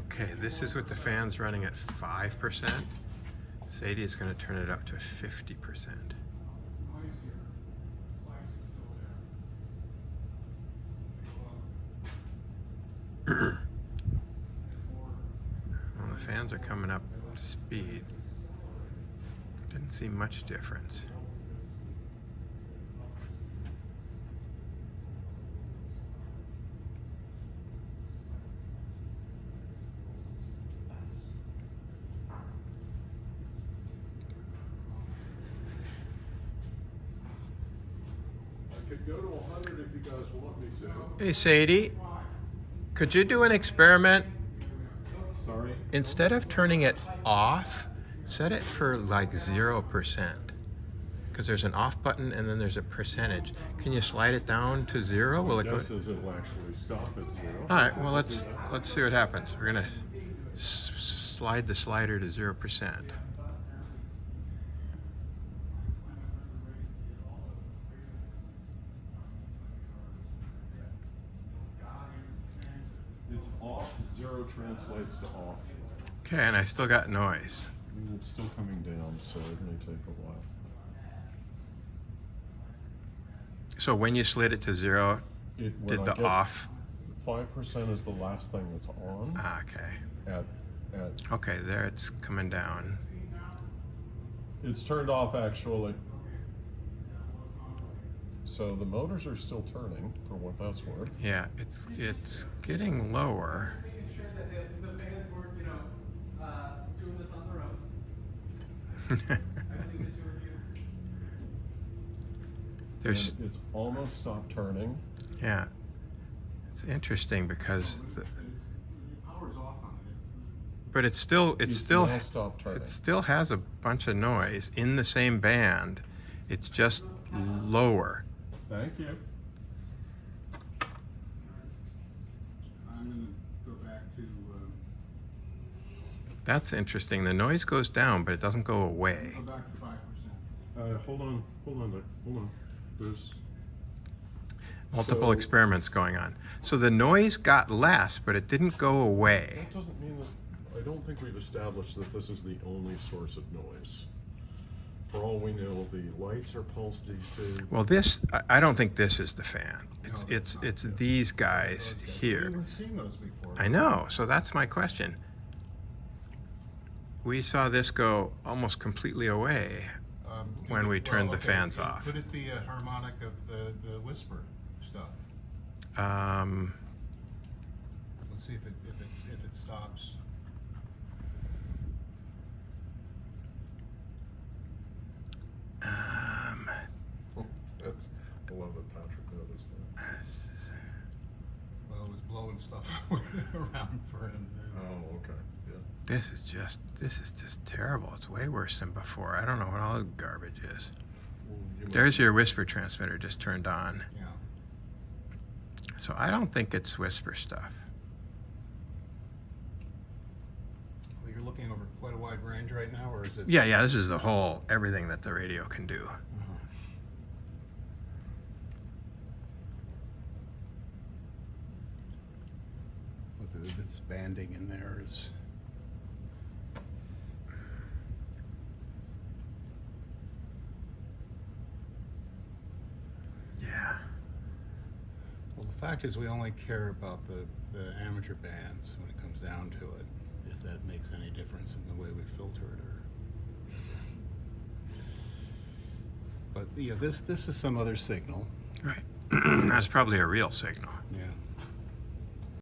Okay, this is with the fans running at 5%. Sadie is going to turn it up to 50%. Well, the fans are coming up to speed. Didn't see much difference. Could go to 100 if you guys want me to. Hey Sadie, could you do an experiment? Sorry? Instead of turning it off, set it for like 0%. Because there's an off button and then there's a percentage. Can you slide it down to 0? Will it go? Guess it will actually stop at 0. All right, well let's see what happens. We're gonna slide the slider to 0%. It's off, 0 translates to off. Okay, and I still got noise. It's still coming down, so it may take a while. So when you slid it to 0, When did I the get off? 5% is the last thing that's on. Ah, okay. Okay, there it's coming down. It's turned off actually. So the motors are still turning, for what that's worth. Yeah, it's getting lower. Making sure that the fans weren't, doing this on their own. I believe the two of you. There's, And it's almost stopped turning. yeah, it's interesting because, Power's off on it. but it's still now stopped turning. it still has a bunch of noise in the same band. It's just lower. Thank you. I'm gonna go back to, That's interesting. The noise goes down, but it doesn't go away. go back to 5%. Hold on. There's Multiple So- experiments going on. So the noise got less, but it didn't go away. That doesn't mean that, I don't think we've established that this is the only source of noise. For all we know, the lights are pulse DC. Well, I don't think this is the fan. No, It's these guys here. We've seen those before. I know, so that's my question. We saw this go almost completely away when we turned the fans off. Could it be a harmonic of the whisper stuff? Let's see if it stops. That's, I love that Patrick noticed that. Well, it was blowing stuff around for him. Oh, okay, yeah. This is just terrible. It's way worse than before. I don't know what all the garbage is. Well, you There's your whisper transmitter just turned on. Yeah. So I don't think it's whisper stuff. Well, you're looking over quite a wide range right now, or is it? Yeah, this is the whole, everything that the radio can do. Look, this banding in there is. Yeah. Well, the fact is, we only care about the amateur bands when it comes down to it. If that makes any difference in the way we filter it, or. But yeah, this is some other signal. Right. That's probably a real signal.